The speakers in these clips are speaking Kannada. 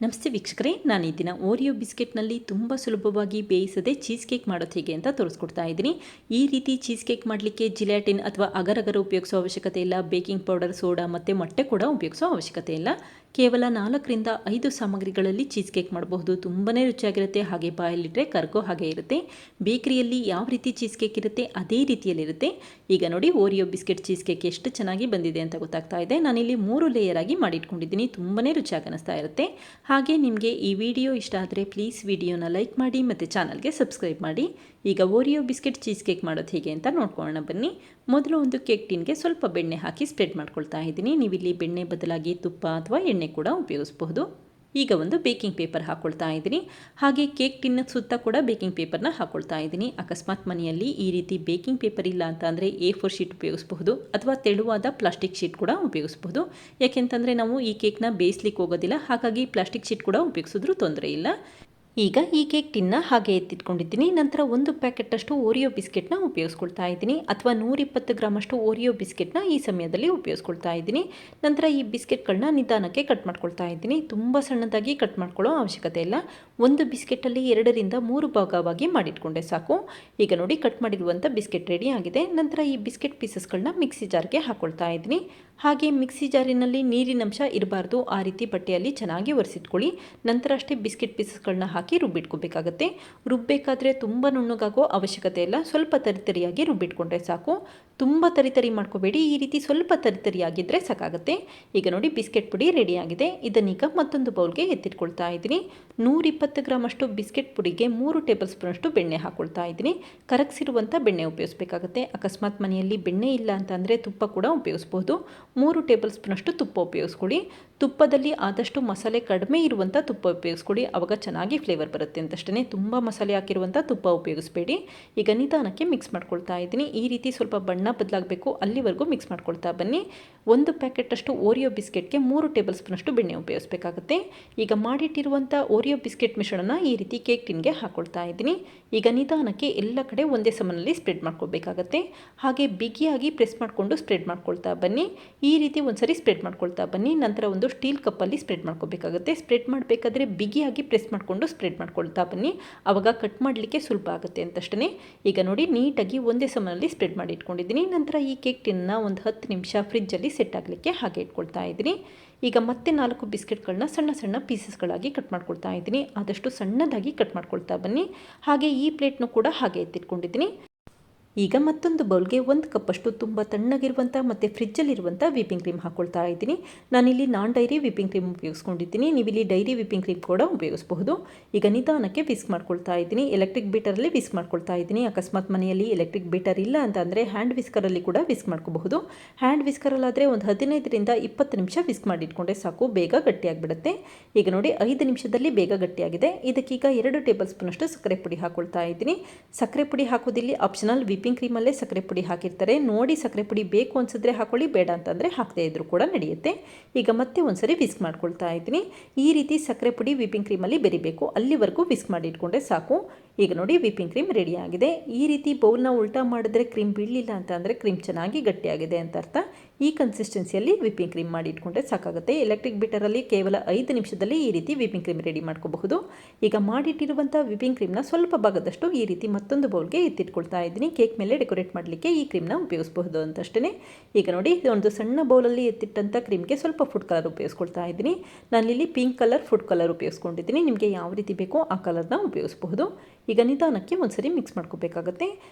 ನಮಸ್ತೆ ವೀಕ್ಷಕರೇ, ನಾನು ಈ ದಿನ ಓರಿಯೋ ಬಿಸ್ಕೆಟ್ನಲ್ಲಿ ತುಂಬ ಸುಲಭವಾಗಿ ಬೇಯಿಸದೆ ಚೀಸ್ ಕೇಕ್ ಮಾಡೋದು ಹೇಗೆ ಅಂತ ತೋರಿಸ್ಕೊಡ್ತಾ ಇದ್ದೀನಿ. ಈ ರೀತಿ ಚೀಸ್ ಕೇಕ್ ಮಾಡಲಿಕ್ಕೆ ಜಿಲಾಟಿನ್ ಅಥವಾ ಅಗರ್ ಉಪಯೋಗಿಸೋ ಅವಶ್ಯಕತೆ ಇಲ್ಲ. ಬೇಕಿಂಗ್ ಪೌಡರ್, ಸೋಡಾ ಮತ್ತು ಮೊಟ್ಟೆ ಕೂಡ ಉಪಯೋಗಿಸೋ ಅವಶ್ಯಕತೆ ಇಲ್ಲ. ಕೇವಲ 4ರಿಂದ 5 ಸಾಮಗ್ರಿಗಳಲ್ಲಿ ಚೀಸ್ ಕೇಕ್ ಮಾಡಬಹುದು. ತುಂಬಾ ರುಚಿಯಾಗಿರುತ್ತೆ, ಹಾಗೆ ಬಾಯಲ್ಲಿಟ್ಟರೆ ಕರ್ಗೋ ಹಾಗೆ ಇರುತ್ತೆ. ಬೇಕರಿಯಲ್ಲಿ ಯಾವ ರೀತಿ ಚೀಸ್ ಕೇಕ್ ಇರುತ್ತೆ ಅದೇ ರೀತಿಯಲ್ಲಿರುತ್ತೆ. ಈಗ ನೋಡಿ, ಓರಿಯೋ ಬಿಸ್ಕೆಟ್ ಚೀಸ್ ಕೇಕ್ ಎಷ್ಟು ಚೆನ್ನಾಗಿ ಬಂದಿದೆ ಅಂತ ಗೊತ್ತಾಗ್ತಾ ಇದೆ. ನಾನಿಲ್ಲಿ 3 ಲೇಯರ್ ಆಗಿ ಮಾಡಿಟ್ಕೊಂಡಿದ್ದೀನಿ. ತುಂಬಾ ರುಚಿಯಾಗಿ ಅನಿಸ್ತಾ ಇರುತ್ತೆ. ಹಾಗೆ ನಿಮಗೆ ಈ ವಿಡಿಯೋ ಇಷ್ಟ ಆದರೆ ಪ್ಲೀಸ್ ವಿಡಿಯೋನ ಲೈಕ್ ಮಾಡಿ ಮತ್ತು ಚಾನಲ್ಗೆ ಸಬ್ಸ್ಕ್ರೈಬ್ ಮಾಡಿ. ಈಗ ಓರಿಯೋ ಬಿಸ್ಕೆಟ್ ಚೀಸ್ ಕೇಕ್ ಮಾಡೋದು ಹೇಗೆ ಅಂತ ನೋಡ್ಕೊಳ್ಳೋಣ ಬನ್ನಿ. ಮೊದಲು ಒಂದು ಕೇಕ್ ಟಿನ್ಗೆ ಸ್ವಲ್ಪ ಬೆಣ್ಣೆ ಹಾಕಿ ಸ್ಪ್ರೆಡ್ ಮಾಡ್ಕೊಳ್ತಾ ಇದ್ದೀನಿ. ನೀವಿಲ್ಲಿ ಬೆಣ್ಣೆ ಬದಲಾಗಿ ತುಪ್ಪ ಅಥವಾ ಎಣ್ಣೆ ಕೂಡ ಉಪಯೋಗಿಸಬಹುದು. ಈಗ ಒಂದು ಬೇಕಿಂಗ್ ಪೇಪರ್ ಹಾಕ್ಕೊಳ್ತಾ ಇದ್ದೀನಿ. ಹಾಗೆ ಕೇಕ್ ಟಿನ್ನ ಸುತ್ತ ಕೂಡ ಬೇಕಿಂಗ್ ಪೇಪರ್ನ ಹಾಕ್ಕೊಳ್ತಾ ಇದ್ದೀನಿ. ಅಕಸ್ಮಾತ್ ಮನೆಯಲ್ಲಿ ಈ ರೀತಿ ಬೇಕಿಂಗ್ ಪೇಪರ್ ಇಲ್ಲ ಅಂತ ಅಂದರೆ A4 ಶೀಟ್ ಉಪಯೋಗಿಸಬಹುದು ಅಥವಾ ತೆಳುವಾದ ಪ್ಲಾಸ್ಟಿಕ್ ಶೀಟ್ ಕೂಡ ಉಪಯೋಗಿಸಬಹುದು. ಯಾಕೆಂತಂದರೆ ನಾವು ಈ ಕೇಕ್ನ ಬೇಯಿಸ್ಲಿಕ್ಕೆ ಹೋಗೋದಿಲ್ಲ, ಹಾಗಾಗಿ ಪ್ಲಾಸ್ಟಿಕ್ ಶೀಟ್ ಕೂಡ ಉಪಯೋಗಿಸಿದ್ರೂ ತೊಂದರೆ ಇಲ್ಲ. ಈಗ ಈ ಕೇಕ್ ಟಿನ್ನ ಹಾಗೆ ಎತ್ತಿಟ್ಕೊಂಡಿದ್ದೀನಿ. ನಂತರ 1 ಪ್ಯಾಕೆಟಷ್ಟು ಓರಿಯೋ ಬಿಸ್ಕೆಟ್ನ ಉಪಯೋಗಿಸ್ಕೊಳ್ತಾ ಇದ್ದೀನಿ, ಅಥವಾ 120 ಗ್ರಾಮಷ್ಟು ಓರಿಯೋ ಬಿಸ್ಕೆಟ್ನ ಈ ಸಮಯದಲ್ಲಿ ಉಪಯೋಗಿಸ್ಕೊಳ್ತಾ ಇದ್ದೀನಿ. ನಂತರ ಈ ಬಿಸ್ಕೆಟ್ಗಳನ್ನ ನಿಧಾನಕ್ಕೆ ಕಟ್ ಮಾಡ್ಕೊಳ್ತಾ ಇದ್ದೀನಿ. ತುಂಬ ಸಣ್ಣದಾಗಿ ಕಟ್ ಮಾಡ್ಕೊಳ್ಳೋ ಅವಶ್ಯಕತೆ ಇಲ್ಲ. ಒಂದು ಬಿಸ್ಕೆಟಲ್ಲಿ 2ರಿಂದ 3 ಭಾಗವಾಗಿ ಮಾಡಿಟ್ಕೊಂಡೆ ಸಾಕು. ಈಗ ನೋಡಿ, ಕಟ್ ಮಾಡಿರುವಂಥ ಬಿಸ್ಕೆಟ್ ರೆಡಿ ಆಗಿದೆ. ನಂತರ ಈ ಬಿಸ್ಕೆಟ್ ಪೀಸಸ್ಗಳನ್ನ ಮಿಕ್ಸಿ ಜಾರ್ಗೆ ಹಾಕ್ಕೊಳ್ತಾ ಇದ್ದೀನಿ. ಹಾಗೆ ಮಿಕ್ಸಿ ಜಾರಿನಲ್ಲಿ ನೀರಿನಂಶ ಇರಬಾರ್ದು, ಆ ರೀತಿ ಬಟ್ಟೆಯಲ್ಲಿ ಚೆನ್ನಾಗಿ ಒರೆಸಿಟ್ಕೊಳ್ಳಿ. ನಂತರ ಅಷ್ಟೇ ಬಿಸ್ಕೆಟ್ ಪೀಸಸ್ಗಳನ್ನ ಹಾಕಿ ರುಬ್ಬಿಟ್ಕೋಬೇಕಾಗತ್ತೆ. ರುಬ್ಬಬೇಕಾದ್ರೆ ತುಂಬ ನುಣ್ಣಗಾಗೋ ಅವಶ್ಯಕತೆ ಇಲ್ಲ, ಸ್ವಲ್ಪ ತರಿತರಿಯಾಗಿ ರುಬ್ಬಿಟ್ಕೊಂಡ್ರೆ ಸಾಕು. ತುಂಬ ತರಿತರಿ ಮಾಡ್ಕೋಬೇಡಿ, ಈ ರೀತಿ ಸ್ವಲ್ಪ ತರಿತರಿಯಾಗಿದ್ದರೆ ಸಾಕಾಗುತ್ತೆ. ಈಗ ನೋಡಿ, ಬಿಸ್ಕೆಟ್ ಪುಡಿ ರೆಡಿಯಾಗಿದೆ. ಇದನ್ನೀಗ ಮತ್ತೊಂದು ಬೌಲ್ಗೆ ಎತ್ತಿಟ್ಕೊಳ್ತಾ ಇದ್ದೀನಿ. 120 ಗ್ರಾಮಷ್ಟು ಬಿಸ್ಕೆಟ್ ಪುಡಿಗೆ 3 ಟೇಬಲ್ ಸ್ಪೂನಷ್ಟು ಬೆಣ್ಣೆ ಹಾಕ್ಕೊಳ್ತಾ ಇದ್ದೀನಿ. ಕರಗಿಸಿರುವಂಥ ಬೆಣ್ಣೆ ಉಪಯೋಗಿಸಬೇಕಾಗುತ್ತೆ. ಅಕಸ್ಮಾತ್ ಮನೆಯಲ್ಲಿ ಬೆಣ್ಣೆ ಇಲ್ಲ ಅಂತಂದರೆ ತುಪ್ಪ ಕೂಡ ಉಪಯೋಗಿಸ್ಬೋದು. 3 ಟೇಬಲ್ ಸ್ಪೂನಷ್ಟು ತುಪ್ಪ ಉಪಯೋಗಿಸ್ಕೊಳ್ಳಿ. ತುಪ್ಪದಲ್ಲಿ ಆದಷ್ಟು ಮಸಾಲೆ ಕಡಿಮೆ ಇರುವಂಥ ತುಪ್ಪ ಉಪಯೋಗಿಸ್ಕೊಳ್ಳಿ, ಆವಾಗ ಚೆನ್ನಾಗಿ ಫ್ಲೇವರ್ ಬರುತ್ತೆ ಅಂತಷ್ಟೇ. ತುಂಬ ಮಸಾಲೆ ಹಾಕಿರುವಂಥ ತುಪ್ಪ ಉಪಯೋಗಿಸ್ಬೇಡಿ. ಈಗ ನಿಧಾನಕ್ಕೆ ಮಿಕ್ಸ್ ಮಾಡ್ಕೊಳ್ತಾ ಇದ್ದೀನಿ. ಈ ರೀತಿ ಸ್ವಲ್ಪ ಬಣ್ಣ ಬದಲಾಗಬೇಕು, ಅಲ್ಲಿವರೆಗೂ ಮಿಕ್ಸ್ ಮಾಡ್ಕೊಳ್ತಾ ಬನ್ನಿ. 1 ಪ್ಯಾಕೆಟಷ್ಟು ಓರಿಯೋ ಬಿಸ್ಕೆಟ್ಗೆ 3 ಟೇಬಲ್ ಸ್ಪೂನಷ್ಟು ಬೆಣ್ಣೆ ಉಪಯೋಗಿಸಬೇಕಾಗುತ್ತೆ. ಈಗ ಮಾಡಿಟ್ಟಿರುವಂಥ ಓರಿಯೋ ಬಿಸ್ಕೆಟ್ ಮಿಶ್ರಣ ಈ ರೀತಿ ಕೇಕ್ ಟಿನ್ಗೆ ಹಾಕ್ಕೊಳ್ತಾ ಇದ್ದೀನಿ. ಈಗ ನಿಧಾನಕ್ಕೆ ಎಲ್ಲ ಕಡೆ ಒಂದೇ ಸಮನಲ್ಲಿ ಸ್ಪ್ರೆಡ್ ಮಾಡ್ಕೋಬೇಕಾಗತ್ತೆ. ಹಾಗೆ ಬಿಗಿಯಾಗಿ ಪ್ರೆಸ್ ಮಾಡಿಕೊಂಡು ಸ್ಪ್ರೆಡ್ ಮಾಡ್ಕೊಳ್ತಾ ಬನ್ನಿ. ಈ ರೀತಿ ಒಂದ್ಸರಿ ಸ್ಪ್ರೆಡ್ ಮಾಡ್ಕೊಳ್ತಾ ಬನ್ನಿ. ನಂತರ ಒಂದು ಸ್ಟೀಲ್ ಕಪ್ಪಲ್ಲಿ ಸ್ಪ್ರೆಡ್ ಮಾಡ್ಕೋಬೇಕಾಗುತ್ತೆ. ಸ್ಪ್ರೆಡ್ ಮಾಡಬೇಕಾದ್ರೆ ಬಿಗಿಯಾಗಿ ಪ್ರೆಸ್ ಮಾಡಿಕೊಂಡು ಸ್ಪ್ರೆಡ್ ಮಾಡ್ಕೊಳ್ತಾ ಬನ್ನಿ, ಆವಾಗ ಕಟ್ ಮಾಡಲಿಕ್ಕೆ ಸುಲಭ ಆಗುತ್ತೆ ಅಂತಷ್ಟೇ. ಈಗ ನೋಡಿ, ನೀಟಾಗಿ ಒಂದೇ ಸಮನಲ್ಲಿ ಸ್ಪ್ರೆಡ್ ಮಾಡಿ ಇಟ್ಕೊಂಡಿದ್ದೀನಿ. ನಂತರ ಈ ಕೇಕ್ ಟಿನ್ನ ಒಂದು 10 ನಿಮಿಷ ಫ್ರಿಜ್ಜಲ್ಲಿ ಸೆಟ್ ಆಗಲಿಕ್ಕೆ ಹಾಗೆ ಇಟ್ಕೊಳ್ತಾ ಇದ್ದೀನಿ. ಈಗ ಮತ್ತೆ 4 ಬಿಸ್ಕೆಟ್ಗಳನ್ನ ಸಣ್ಣ ಸಣ್ಣ ಪೀಸಸ್ಗಳಾಗಿ ಕಟ್ ಮಾಡ್ಕೊಳ್ತಾ ಇದ್ದೀನಿ. ಆದಷ್ಟು ಸಣ್ಣದಾಗಿ ಕಟ್ ಮಾಡ್ಕೊಳ್ತಾ ಬನ್ನಿ. ಹಾಗೆ ಈ ಪ್ಲೇಟ್ನು ಕೂಡ ಹಾಗೆ ಎತ್ತಿಟ್ಕೊಂಡಿದ್ದೀನಿ. ಈಗ ಮತ್ತೊಂದು ಬೌಲ್ಗೆ 1 ಕಪ್ಪಷ್ಟು ತುಂಬ ತಣ್ಣಗಿರುವಂಥ ಮತ್ತು ಫ್ರಿಜ್ಜಲ್ಲಿರುವಂಥ ವಿಪಿಂಗ್ ಕ್ರೀಮ್ ಹಾಕ್ಕೊಳ್ತಾ ಇದ್ದೀನಿ. ನಾನಿಲ್ಲಿ ನಾನ್ ಡೈರಿ ವಿಪಿಂಗ್ ಕ್ರೀಮ್ ಉಪಯೋಗಿಸ್ಕೊಂಡಿದ್ದೀನಿ. ನೀವಿಲ್ಲಿ ಡೈರಿ ವಿಪಿಂಗ್ ಕ್ರೀಮ್ ಕೂಡ ಉಪಯೋಗಿಸಬಹುದು. ಈಗ ನಿಧಾನಕ್ಕೆ ವಿಸ್ಕ್ ಮಾಡ್ಕೊಳ್ತಾ ಇದ್ದೀನಿ. ಎಲೆಕ್ಟ್ರಿಕ್ ಬೀಟರಲ್ಲಿ ವಿಸ್ಕ್ ಮಾಡ್ಕೊಳ್ತಾ ಇದ್ದೀನಿ. ಅಕಸ್ಮಾತ್ ಮನೆಯಲ್ಲಿ ಎಲೆಕ್ಟ್ರಿಕ್ ಬೀಟರ್ ಇಲ್ಲ ಅಂತ ಅಂದರೆ ಹ್ಯಾಂಡ್ ವಿಸ್ಕರಲ್ಲಿ ಕೂಡ ವಿಸ್ಕ್ ಮಾಡ್ಕೋಬಹುದು. ಹ್ಯಾಂಡ್ ವಿಸ್ಕರಲ್ಲಾದರೆ ಒಂದು 15ರಿಂದ 20 ನಿಮಿಷ ವಿಸ್ಕ್ ಮಾಡಿಟ್ಕೊಂಡ್ರೆ ಸಾಕು, ಬೇಗ ಗಟ್ಟಿಯಾಗಿಬಿಡುತ್ತೆ. ಈಗ ನೋಡಿ, 5 ನಿಮಿಷದಲ್ಲಿ ಬೇಗ ಗಟ್ಟಿಯಾಗಿದೆ. ಇದಕ್ಕೀಗ 2 ಟೇಬಲ್ ಸ್ಪೂನಷ್ಟು ಸಕ್ಕರೆ ಪುಡಿ ಹಾಕ್ಕೊಳ್ತಾ ಇದ್ದೀನಿ. ಸಕ್ಕರೆ ಪುಡಿ ಹಾಕೋದಿಲ್ಲಿ ಆಪ್ಷನಲ್. ವಿಪಿಂಗ್ ಕ್ರೀಮಲ್ಲೇ ಸಕ್ಕರೆ ಪುಡಿ ಹಾಕಿರ್ತಾರೆ, ನೋಡಿ ಸಕ್ಕರೆ ಪುಡಿ ಬೇಕು ಅನ್ಸಿದ್ರೆ ಹಾಕೊಳ್ಳಿ, ಬೇಡ ಅಂತಂದರೆ ಹಾಕದೇ ಇದ್ರೂ ಕೂಡ ನಡೆಯುತ್ತೆ. ಈಗ ಮತ್ತೆ ಒಂದ್ಸರಿ ವಿಸ್ಕ್ ಮಾಡ್ಕೊಳ್ತಾ ಇದ್ದೀನಿ. ಈ ರೀತಿ ಸಕ್ಕರೆ ಪುಡಿ ವಿಪಿಂಗ್ ಕ್ರೀಮಲ್ಲಿ ಬೆರಿಬೇಕು, ಅಲ್ಲಿವರೆಗೂ ವಿಸ್ಕ್ ಮಾಡಿ ಇಟ್ಕೊಂಡ್ರೆ ಸಾಕು. ಈಗ ನೋಡಿ, ವಿಪಿಂಗ್ ಕ್ರೀಮ್ ರೆಡಿಯಾಗಿದೆ. ಈ ರೀತಿ ಬೌಲ್ನ ಉಲ್ಟಾ ಮಾಡಿದ್ರೆ ಕ್ರೀಮ್ ಬೀಳಲಿಲ್ಲ ಅಂತ ಅಂದರೆ ಕ್ರೀಮ್ ಚೆನ್ನಾಗಿ ಗಟ್ಟಿಯಾಗಿದೆ ಅಂತ ಅರ್ಥ. ಈ ಕನ್ಸಿಸ್ಟೆನ್ಸಿಯಲ್ಲಿ ವಿಪಿಂಗ್ ಕ್ರೀಮ್ ಮಾಡಿ ಇಟ್ಕೊಂಡ್ರೆ ಸಾಕಾಗುತ್ತೆ. ಎಲೆಕ್ಟ್ರಿಕ್ ಬೀಟರಲ್ಲಿ ಕೇವಲ 5 ನಿಮಿಷದಲ್ಲಿ ಈ ರೀತಿ ವಿಪಿಂಗ್ ಕ್ರೀಮ್ ರೆಡಿ ಮಾಡ್ಕೋಬಹುದು. ಈಗ ಮಾಡಿಟ್ಟಿರುವಂಥ ವಿಪಿಂಗ್ ಕ್ರೀಮ್ನ ಸ್ವಲ್ಪ ಭಾಗದಷ್ಟು ಈ ರೀತಿ ಮತ್ತೊಂದು ಬೌಲ್ಗೆ ಎತ್ತಿಟ್ಕೊಳ್ತಾ ಇದ್ದೀನಿ. ಕೇಕ್ ಮೇಲೆ ಡೆಕೋರೇಟ್ ಮಾಡಲಿಕ್ಕೆ ಈ ಕ್ರೀಮ್ನ ಉಪಯೋಗಿಸಬಹುದು ಅಂತಷ್ಟೇ. ಈಗ ನೋಡಿ, ಒಂದು ಸಣ್ಣ ಬೌಲಲ್ಲಿ ಎತ್ತಿಟ್ಟಂಥ ಕ್ರೀಮ್ಗೆ ಸ್ವಲ್ಪ ಫುಡ್ ಕಲರ್ ಉಪಯೋಗಿಸ್ಕೊಳ್ತಾ ಇದ್ದೀನಿ. ನಾನಿಲ್ಲಿ ಪಿಂಕ್ ಕಲರ್ ಫುಡ್ ಕಲರ್ ಉಪಯೋಗಿಸ್ಕೊಂಡಿದ್ದೀನಿ. ನಿಮಗೆ ಯಾವ ರೀತಿ ಬೇಕೋ ಆ ಕಲರ್ನ ಉಪಯೋಗಿಸಬಹುದು. ಈಗ ನಿಧಾನಕ್ಕೆ ಒಂದ್ಸರಿ ಮಿಕ್ಸ್ ಮಾಡ್ಕೋಬೇಕಾಗುತ್ತೆ.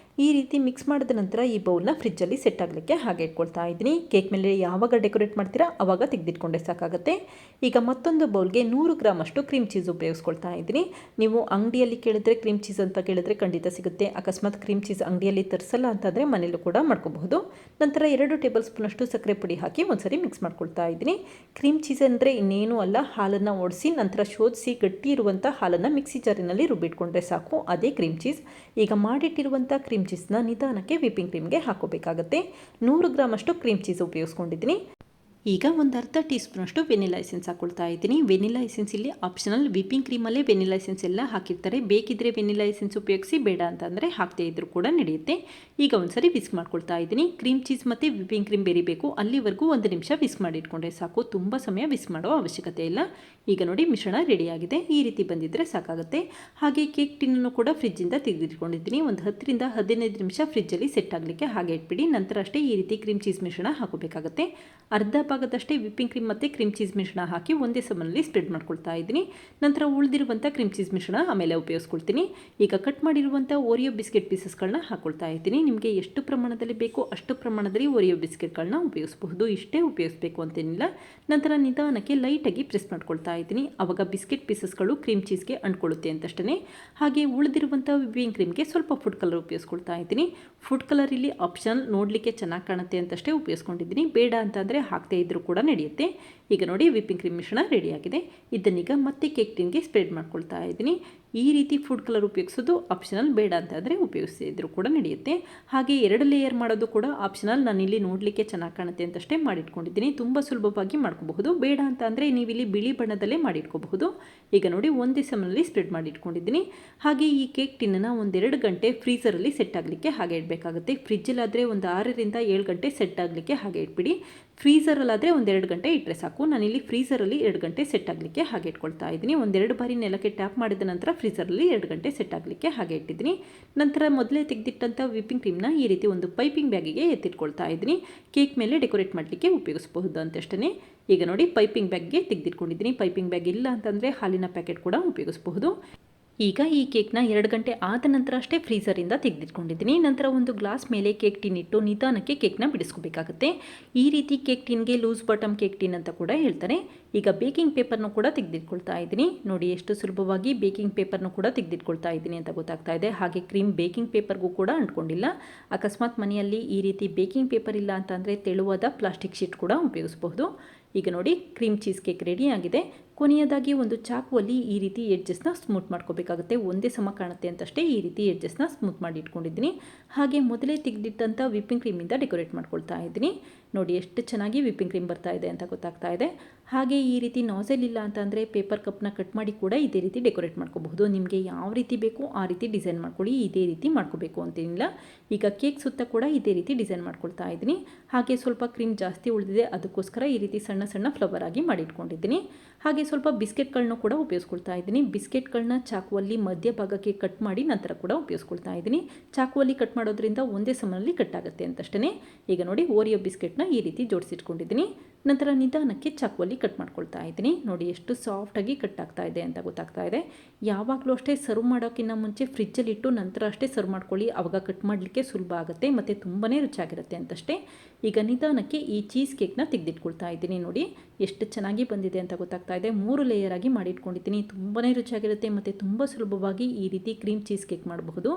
ಈ ರೀತಿ ಮಿಕ್ಸ್ ಮಾಡಿದ ನಂತರ ಈ ಬೌಲ್ನ ಫ್ರಿಜ್ಜಲ್ಲಿ ಸೆಟ್ ಆಗಲಿಕ್ಕೆ ಹಾಗೆ ಇಟ್ಕೊಳ್ತಾ ಇದ್ದೀನಿ. ಕೇಕ್ ಮೇಲೆ ಯಾವಾಗ ಡೆಕೋರೇಟ್ ಮಾಡ್ತೀರಾ ಆವಾಗ ತೆಗೆದಿಟ್ಕೊಂಡೆ ಸಾಕಾಗುತ್ತೆ. ಈಗ ಮತ್ತೊಂದು ಬೌಲ್ಗೆ 100 ಗ್ರಾಮಷ್ಟು ಕ್ರೀಮ್ ಚೀಸ್ ಉಪಯೋಗಿಸ್ಕೊಳ್ತಾ ಇದ್ದೀನಿ. ನೀವು ಅಂಗಡಿಯಲ್ಲಿ ಕೇಳಿದ್ರೆ ಕ್ರೀಮ್ ಚೀಸ್ ಅಂತ ಕೇಳಿದ್ರೆ ಖಂಡಿತ ಸಿಗುತ್ತೆ. ಅಕಸ್ಮಾತ್ ಕ್ರೀಮ್ ಚೀಸ್ ಅಂಗಡಿಯಲ್ಲಿ ತರಿಸಲ್ಲ ಅಂತಂದರೆ ಮನೇಲೂ ಕೂಡ ಮಾಡ್ಕೋಬಹುದು. ನಂತರ 2 ಟೇಬಲ್ ಸ್ಪೂನಷ್ಟು ಸಕ್ಕರೆ ಪುಡಿ ಹಾಕಿ ಒಂದ್ಸರಿ ಮಿಕ್ಸ್ ಮಾಡ್ಕೊಳ್ತಾ ಇದ್ದೀನಿ. ಕ್ರೀಮ್ ಚೀಸ್ ಅಂದರೆ ಇನ್ನೇನು ಅಲ್ಲ, ಹಾಲನ್ನು ಒಡಿಸಿ ನಂತರ ಶೋಧಿಸಿ ಗಟ್ಟಿ ಇರುವಂಥ ಹಾಲನ್ನು ಮಿಕ್ಸಿ ಜಾರಿನಲ್ಲಿ ರುಬ್ಬಿಟ್ಕೊಂಡ್ರೆ ಸಾಕು, ಅದೇ ಕ್ರೀಮ್ ಚೀಸ್. ಈಗ ಮಾಡಿಟ್ಟಿರುವಂಥ ಕ್ರೀಮ್ ಚೀಸ್ನ ನಿಧಾನಕ್ಕೆ ವಿಪಿಂಗ್ ಕ್ರೀಮ್ಗೆ ಹಾಕೋಬೇಕಾಗುತ್ತೆ. 100 ಗ್ರಾಮಷ್ಟು ಕ್ರೀಮ್ ಚೀಸ್ ಉಪಯೋಗಿಸ್ಕೊಂಡಿದ್ದೀನಿ. ಈಗ ಒಂದು ಅರ್ಧ ಟೀ ಸ್ಪೂನಷ್ಟು ವೆನಿಲಾ ಎಸೆನ್ಸ್ ಹಾಕ್ಕೊಳ್ತಾ ಇದ್ದೀನಿ. ವೆನಿಲಾ ಎಸೆನ್ಸ್ ಇಲ್ಲಿ ಆಪ್ಷನಲ್, ವಿಪಿಂಗ್ ಕ್ರೀಮಲ್ಲೇ ವೆನಿಲಾ ಎಸೆನ್ಸ್ ಎಲ್ಲ ಹಾಕಿರ್ತಾರೆ. ಬೇಕಿದ್ದರೆ ವೆನಿಲಾ ಎಸೆನ್ಸ್ ಉಪಯೋಗಿಸಿ, ಬೇಡ ಅಂತಂದರೆ ಹಾಕದೇ ಇದ್ದರೂ ಕೂಡ ನಡೆಯುತ್ತೆ. ಈಗ ಒಂದ್ಸರಿ ವಿಸ್ಕ್ ಮಾಡ್ಕೊಳ್ತಾ ಇದ್ದೀನಿ. ಕ್ರೀಮ್ ಚೀಸ್ ಮತ್ತು ವಿಪಿಂಗ್ ಕ್ರೀಮ್ ಬೆರಿಬೇಕು, ಅಲ್ಲಿವರೆಗೂ 1 ನಿಮಿಷ ವಿಸ್ಕ್ ಮಾಡಿ ಇಟ್ಕೊಂಡ್ರೆ ಸಾಕು. ತುಂಬ ಸಮಯ ವಿಸ್ಕ್ ಮಾಡೋ ಅವಶ್ಯಕತೆ ಇಲ್ಲ. ಈಗ ನೋಡಿ ಮಿಶ್ರಣ ರೆಡಿಯಾಗಿದೆ. ಈ ರೀತಿ ಬಂದಿದ್ದರೆ ಸಾಕಾಗುತ್ತೆ. ಹಾಗೆ ಕೇಕ್ ಟಿನ್ನನ್ನು ಕೂಡ ಫ್ರಿಜ್ಜಿಂದ ತೆಗೆದಿಟ್ಕೊಂಡಿದ್ದೀನಿ. ಒಂದು 10 ರಿಂದ 15 ನಿಮಿಷ ಫ್ರಿಜ್ಜಲ್ಲಿ ಸೆಟ್ ಆಗಲಿಕ್ಕೆ ಹಾಗೆ ಇಟ್ಬಿಡಿ. ನಂತರ ಅಷ್ಟೇ ಈ ರೀತಿ ಕ್ರೀಮ್ ಚೀಸ್ ಮಿಶ್ರಣ ಹಾಕೋಬೇಕಾಗುತ್ತೆ. ಅರ್ಧ ಭಾಗದಷ್ಟೇ ವಿಪಿಂಗ್ ಕ್ರೀಮ್ ಮತ್ತು ಕ್ರೀಮ್ ಚೀಸ್ ಮಿಶ್ರಣ ಹಾಕಿ ಒಂದೇ ಸಮನಲ್ಲಿ ಸ್ಪ್ರೆಡ್ ಮಾಡ್ಕೊಳ್ತಾ ಇದ್ದೀನಿ. ನಂತರ ಉಳಿದಿರುವಂಥ ಕ್ರೀಮ್ ಚೀಸ್ ಮಿಶ್ರಣ ಆಮೇಲೆ ಉಪಯೋಗಿಸ್ಕೊಳ್ತೀನಿ. ಈಗ ಕಟ್ ಮಾಡಿರುವಂಥ ಓರಿಯೋ ಬಿಸ್ಕೆಟ್ ಪೀಸಸ್ಗಳನ್ನ ಹಾಕ್ಕೊಳ್ತಾ ಇದ್ದೀನಿ. ನಿಮಗೆ ಎಷ್ಟು ಪ್ರಮಾಣದಲ್ಲಿ ಬೇಕೋ ಅಷ್ಟು ಪ್ರಮಾಣದಲ್ಲಿ ಓರಿಯೋ ಬಿಸ್ಕೆಟ್ಗಳನ್ನ ಉಪಯೋಗಿಸಬಹುದು. ಇಷ್ಟೇ ಉಪಯೋಗಿಸಬೇಕು ಅಂತೇನಿಲ್ಲ. ನಂತರ ನಿಧಾನಕ್ಕೆ ಲೈಟಾಗಿ ಪ್ರೆಸ್ ಮಾಡ್ಕೊಳ್ತಾ ಇದ್ದೀನಿ. ಆವಾಗ ಬಿಸ್ಕೆಟ್ ಪೀಸಸ್ಗಳು ಕ್ರೀಮ್ ಚೀಸ್ಗೆ ಅಂಟ್ಕೊಳ್ಳುತ್ತೆ ಅಂತಷ್ಟೇ. ಹಾಗೆ ಉಳಿದಿರುವಂಥ ವಿಪಿಂಗ್ ಕ್ರೀಮ್ಗೆ ಸ್ವಲ್ಪ ಫುಡ್ ಕಲರ್ ಉಪಯೋಗಿಸ್ಕೊಳ್ತಾ ಇದ್ದೀನಿ. ಫುಡ್ ಕಲರ್ ಇಲ್ಲಿ ಆಪ್ಷನಲ್, ನೋಡಲಿಕ್ಕೆ ಚೆನ್ನಾಗಿ ಕಾಣುತ್ತೆ ಅಂತಷ್ಟೇ ಉಪಯೋಗಿಸ್ಕೊಂಡಿದ್ದೀನಿ. ಬೇಡ ಅಂತಂದರೆ ಹಾಕದೇ ಇದ್ದರೂ ಕೂಡ ನಡೆಯುತ್ತೆ. ಈಗ ನೋಡಿ ವಿಪಿಂಗ್ ಕ್ರೀಮ್ ಮಿಶ್ರಣ ರೆಡಿಯಾಗಿದೆ. ಇದನ್ನೀಗ ಮತ್ತೆ ಕೇಕ್ ಟಿನ್ಗೆ ಸ್ಪ್ರೆಡ್ ಮಾಡ್ಕೊಳ್ತಾ ಇದ್ದೀನಿ. ಈ ರೀತಿ ಫುಡ್ ಕಲರ್ ಉಪಯೋಗಿಸೋದು ಆಪ್ಷನಲ್, ಬೇಡ ಅಂತಂದರೆ ಉಪಯೋಗಿಸಿದ್ರು ಕೂಡ ನಡೆಯುತ್ತೆ. ಹಾಗೆ 2 ಲೇಯರ್ ಮಾಡೋದು ಕೂಡ ಆಪ್ಷನಲ್. ನಾನಿಲ್ಲಿ ನೋಡಲಿಕ್ಕೆ ಚೆನ್ನಾಗಿ ಕಾಣುತ್ತೆ ಅಂತಷ್ಟೇ ಮಾಡಿಟ್ಕೊಂಡಿದ್ದೀನಿ. ತುಂಬ ಸುಲಭವಾಗಿ ಮಾಡ್ಕೋಬಹುದು. ಬೇಡ ಅಂತ ಅಂದರೆ ನೀವಿಲ್ಲಿ ಬಿಳಿ ಬಣ್ಣದಲ್ಲೇ ಮಾಡಿಟ್ಕೋಬಹುದು. ಈಗ ನೋಡಿ ಒಂದೇ ಸಮನಲ್ಲಿ ಸ್ಪ್ರೆಡ್ ಮಾಡಿಟ್ಕೊಂಡಿದ್ದೀನಿ. ಹಾಗೆ ಈ ಕೇಕ್ ಟಿನ್ನನ್ನು 1-2 ಗಂಟೆ ಫ್ರೀಸರಲ್ಲಿ ಸೆಟ್ ಆಗಲಿಕ್ಕೆ ಹಾಗೆ ಇಡಬೇಕಾಗುತ್ತೆ. ಫ್ರಿಜ್ಜಲ್ಲಾದರೆ ಒಂದು 6 ರಿಂದ 7 ಗಂಟೆ ಸೆಟ್ ಆಗಲಿಕ್ಕೆ ಹಾಗೆ ಇಟ್ಬಿಡಿ. ಫ್ರೀಸರಲ್ಲಾದರೆ 1-2 ಗಂಟೆ ಇಟ್ಟರೆ ಸಾಕು. ನಾನಿಲ್ಲಿ ಫ್ರೀಸರಲ್ಲಿ 2 ಗಂಟೆ ಸೆಟ್ ಆಗಲಿಕ್ಕೆ ಹಾಗೆ ಇಟ್ಕೊಳ್ತಾ ಇದ್ದೀನಿ. 1-2 ಬಾರಿ ನೆಲಕ್ಕೆ ಟ್ಯಾಪ್ ಮಾಡಿದ ನಂತರ ಫ್ರೀಸರಲ್ಲಿ 2 ಗಂಟೆ ಸೆಟ್ ಆಗಲಿಕ್ಕೆ ಹಾಗೆ ಇಟ್ಟಿದ್ದೀನಿ. ನಂತರ ಮೊದಲೇ ತೆಗೆದಿಟ್ಟಂಥ ವಿಪಿಂಗ್ ಕ್ರೀಮ್ನ ಈ ರೀತಿ ಒಂದು ಪೈಪಿಂಗ್ ಬ್ಯಾಗಿಗೆ ಎತ್ತಿಟ್ಕೊಳ್ತಾ ಇದ್ದೀನಿ. ಕೇಕ್ ಮೇಲೆ ಡೆಕೋರೇಟ್ ಮಾಡಲಿಕ್ಕೆ ಉಪಯೋಗಿಸಬಹುದು ಅಂತಷ್ಟೇ. ಈಗ ನೋಡಿ ಪೈಪಿಂಗ್ ಬ್ಯಾಗ್ಗೆ ತೆಗೆದಿಟ್ಕೊಂಡಿದ್ದೀನಿ. ಪೈಪಿಂಗ್ ಬ್ಯಾಗ್ ಇಲ್ಲ ಅಂತಂದರೆ ಹಾಲಿನ ಪ್ಯಾಕೆಟ್ ಕೂಡ ಉಪಯೋಗಿಸಬಹುದು. ಈಗ ಈ ಕೇಕ್ನ 2 ಗಂಟೆ ಆದ ನಂತರ ಅಷ್ಟೇ ಫ್ರೀಸರಿಂದ ತೆಗೆದಿಟ್ಕೊಂಡಿದ್ದೀನಿ. ನಂತರ ಒಂದು ಗ್ಲಾಸ್ ಮೇಲೆ ಕೇಕ್ ಟಿನ್ ಇಟ್ಟು ನಿಧಾನಕ್ಕೆ ಕೇಕ್ನ ಬಿಡಿಸ್ಕೋಬೇಕಾಗುತ್ತೆ. ಈ ರೀತಿ ಕೇಕ್ ಟಿನ್ಗೆ ಲೂಸ್ ಬಾಟಮ್ ಕೇಕ್ ಟಿನ್ ಅಂತ ಕೂಡ ಹೇಳ್ತಾರೆ. ಈಗ ಬೇಕಿಂಗ್ ಪೇಪರ್ನು ಕೂಡ ತೆಗೆದಿಟ್ಕೊಳ್ತಾ ಇದ್ದೀನಿ. ನೋಡಿ ಎಷ್ಟು ಸುಲಭವಾಗಿ ಬೇಕಿಂಗ್ ಪೇಪರ್ನು ಕೂಡ ತೆಗೆದಿಟ್ಕೊಳ್ತಾ ಇದ್ದೀನಿ ಅಂತ ಗೊತ್ತಾಗ್ತಾ ಇದೆ. ಹಾಗೆ ಕ್ರೀಮ್ ಬೇಕಿಂಗ್ ಪೇಪರ್ಗೂ ಕೂಡ ಅಂಟ್ಕೊಂಡಿಲ್ಲ. ಅಕಸ್ಮಾತ್ ಮನೆಯಲ್ಲಿ ಈ ರೀತಿ ಬೇಕಿಂಗ್ ಪೇಪರ್ ಇಲ್ಲ ಅಂತಂದರೆ ತೆಳುವಾದ ಪ್ಲಾಸ್ಟಿಕ್ ಶೀಟ್ ಕೂಡ ಉಪಯೋಗಿಸಬಹುದು. ಈಗ ನೋಡಿ ಕ್ರೀಮ್ ಚೀಸ್ ಕೇಕ್ ರೆಡಿ ಆಗಿದೆ. ಕೊನೆಯದಾಗಿ ಒಂದು ಚಾಕುವಲ್ಲಿ ಈ ರೀತಿ ಎಡ್ಜಸ್ನ ಸ್ಮೂತ್ ಮಾಡ್ಕೋಬೇಕಾಗುತ್ತೆ. ಒಂದೇ ಸಮ ಕಾಣುತ್ತೆ ಅಂತಷ್ಟೇ ಈ ರೀತಿ ಎಡ್ಜಸ್ನ ಸ್ಮೂತ್ ಮಾಡಿ ಇಟ್ಕೊಂಡಿದ್ದೀನಿ. ಹಾಗೆ ಮೊದಲೇ ತೆಗೆದಿಟ್ಟಂಥ ವಿಪಿಂಗ್ ಕ್ರೀಮಿಂದ ಡೆಕೋರೇಟ್ ಮಾಡ್ಕೊಳ್ತಾ ಇದ್ದೀನಿ. ನೋಡಿ ಎಷ್ಟು ಚೆನ್ನಾಗಿ ವಿಪಿಂಗ್ ಕ್ರೀಮ್ ಬರ್ತಾ ಇದೆ ಅಂತ ಗೊತ್ತಾಗ್ತಾ ಇದೆ. ಹಾಗೆ ಈ ರೀತಿ ನಾಸೆಲ್ ಇಲ್ಲ ಅಂತಂದರೆ ಪೇಪರ್ ಕಪ್ನ ಕಟ್ ಮಾಡಿ ಕೂಡ ಇದೇ ರೀತಿ ಡೆಕೋರೇಟ್ ಮಾಡ್ಕೋಬಹುದು. ನಿಮಗೆ ಯಾವ ರೀತಿ ಬೇಕೋ ಆ ರೀತಿ ಡಿಸೈನ್ ಮಾಡ್ಕೊಳ್ಳಿ. ಇದೇ ರೀತಿ ಮಾಡ್ಕೋಬೇಕು ಅಂತೇನಿಲ್ಲ. ಈಗ ಕೇಕ್ ಸುತ್ತ ಕೂಡ ಇದೇ ರೀತಿ ಡಿಸೈನ್ ಮಾಡ್ಕೊಳ್ತಾ ಇದ್ದೀನಿ. ಹಾಗೆ ಸ್ವಲ್ಪ ಕ್ರೀಮ್ ಜಾಸ್ತಿ ಉಳಿದಿದೆ, ಅದಕ್ಕೋಸ್ಕರ ಈ ರೀತಿ ಸಣ್ಣ ಸಣ್ಣ ಫ್ಲವರ್ ಆಗಿ ಮಾಡಿಟ್ಕೊಂಡಿದ್ದೀನಿ. ಹಾಗೆ ಸ್ವಲ್ಪ ಬಿಸ್ಕೆಟ್ಗಳನ್ನ ಕೂಡ ಉಪಯೋಗಿಸ್ಕೊಳ್ತಾ ಇದ್ದೀನಿ. ಬಿಸ್ಕೆಟ್ಗಳನ್ನ ಚಾಕುವಲ್ಲಿ ಮಧ್ಯಭಾಗಕ್ಕೆ ಕಟ್ ಮಾಡಿ ನಂತರ ಕೂಡ ಉಪಯೋಗಿಸ್ಕೊಳ್ತಾ ಇದ್ದೀನಿ. ಚಾಕುವಲ್ಲಿ ಕಟ್ ಮಾಡೋದ್ರಿಂದ ಒಂದೇ ಸಮನಲ್ಲಿ ಕಟ್ ಆಗುತ್ತೆ ಅಂತಷ್ಟೇ. ಈಗ ನೋಡಿ ಓರಿಯೋ ಬಿಸ್ಕೆಟ್ನ ಈ ರೀತಿ ಜೋಡಿಸಿಟ್ಕೊಂಡಿದ್ದೀನಿ. ನಂತರ ನಿಧಾನಕ್ಕೆ ಚಾಕುವಲ್ಲಿ ಕಟ್ ಮಾಡ್ಕೊಳ್ತಾ ಇದ್ದೀನಿ. ನೋಡಿ ಎಷ್ಟು ಸಾಫ್ಟಾಗಿ ಕಟ್ ಆಗ್ತಾ ಇದೆ ಅಂತ ಗೊತ್ತಾಗ್ತಾ ಇದೆ. ಯಾವಾಗಲೂ ಅಷ್ಟೇ ಸರ್ವ್ ಮಾಡೋಕ್ಕಿಂತ ಮುಂಚೆ ಫ್ರಿಜ್ಜಲ್ಲಿ ಇಟ್ಟು ನಂತರ ಅಷ್ಟೇ ಸರ್ವ್ ಮಾಡ್ಕೊಳ್ಳಿ. ಆವಾಗ ಕಟ್ ಮಾಡಲಿಕ್ಕೆ ಸುಲಭ ಆಗುತ್ತೆ ಮತ್ತು ತುಂಬಾ ರುಚಿಯಾಗಿರುತ್ತೆ ಅಂತಷ್ಟೇ. ಈಗ ನಿಧಾನಕ್ಕೆ ಈ ಚೀಸ್ ಕೇಕ್ನ ತೆಗೆದಿಟ್ಕೊಳ್ತಾ ಇದ್ದೀನಿ. ನೋಡಿ ಎಷ್ಟು ಚೆನ್ನಾಗಿ ಬಂದಿದೆ ಅಂತ ಗೊತ್ತಾಗ್ತಾ ಇದೆ. 3 ಲೇಯರ್ ಆಗಿ ಮಾಡಿಟ್ಕೊಂಡಿದ್ದೀನಿ. ತುಂಬಾ ರುಚಿಯಾಗಿರುತ್ತೆ ಮತ್ತು ತುಂಬ ಸುಲಭವಾಗಿ ಈ ರೀತಿ ಕ್ರೀಮ್ ಚೀಸ್ ಕೇಕ್ ಮಾಡಬಹುದು.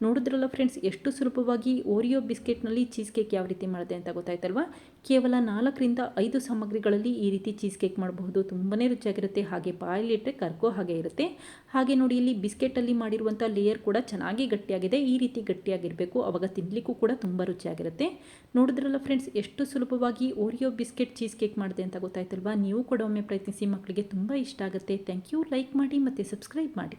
ನೋಡಿದ್ರಲ್ಲ ಫ್ರೆಂಡ್ಸ್, ಎಷ್ಟು ಸುಲಭವಾಗಿ ಓರಿಯೋ ಬಿಸ್ಕೆಟ್ನಲ್ಲಿ ಚೀಸ್ ಕೇಕ್ ಯಾವ ರೀತಿ ಮಾಡಿದೆ ಅಂತ ಗೊತ್ತಾಯ್ತಲ್ವಾ. ಕೇವಲ 4 ರಿಂದ 5 ಸಾಮಗ್ರಿಗಳಲ್ಲಿ ಈ ರೀತಿ ಚೀಸ್ ಕೇಕ್ ಮಾಡಬಹುದು. ತುಂಬಾ ರುಚಿಯಾಗಿರುತ್ತೆ. ಹಾಗೆ ಬಾಯಲ್ಲಿ ಇಟ್ಟರೆ ಕರ್ಕೋ ಹಾಗೆ ಇರುತ್ತೆ. ಹಾಗೆ ನೋಡಿ ಇಲ್ಲಿ ಬಿಸ್ಕೆಟಲ್ಲಿ ಮಾಡಿರುವಂಥ ಲೇಯರ್ ಕೂಡ ಚೆನ್ನಾಗಿ ಗಟ್ಟಿಯಾಗಿದೆ. ಈ ರೀತಿ ಗಟ್ಟಿಯಾಗಿರಬೇಕು, ಆವಾಗ ತಿನ್ನಲಿಕ್ಕೂ ಕೂಡ ತುಂಬ ರುಚಿಯಾಗಿರುತ್ತೆ. ನೋಡಿದ್ರಲ್ಲ ಫ್ರೆಂಡ್ಸ್, ಎಷ್ಟು ಸುಲಭವಾಗಿ ಓರಿಯೋ ಬಿಸ್ಕೆಟ್ ಚೀಸ್ ಕೇಕ್ ಮಾಡಿದೆ ಅಂತ ಗೊತ್ತಾಯ್ತಲ್ವಾ. ನೀವು ಕೂಡ ಒಮ್ಮೆ ಪ್ರಯತ್ನಿಸಿ, ಮಕ್ಕಳಿಗೆ ತುಂಬ ಇಷ್ಟ ಆಗುತ್ತೆ. Thank you. ಲೈಕ್ ಮಾಡಿ ಮತ್ತು ಸಬ್ಸ್ಕ್ರೈಬ್ ಮಾಡಿ.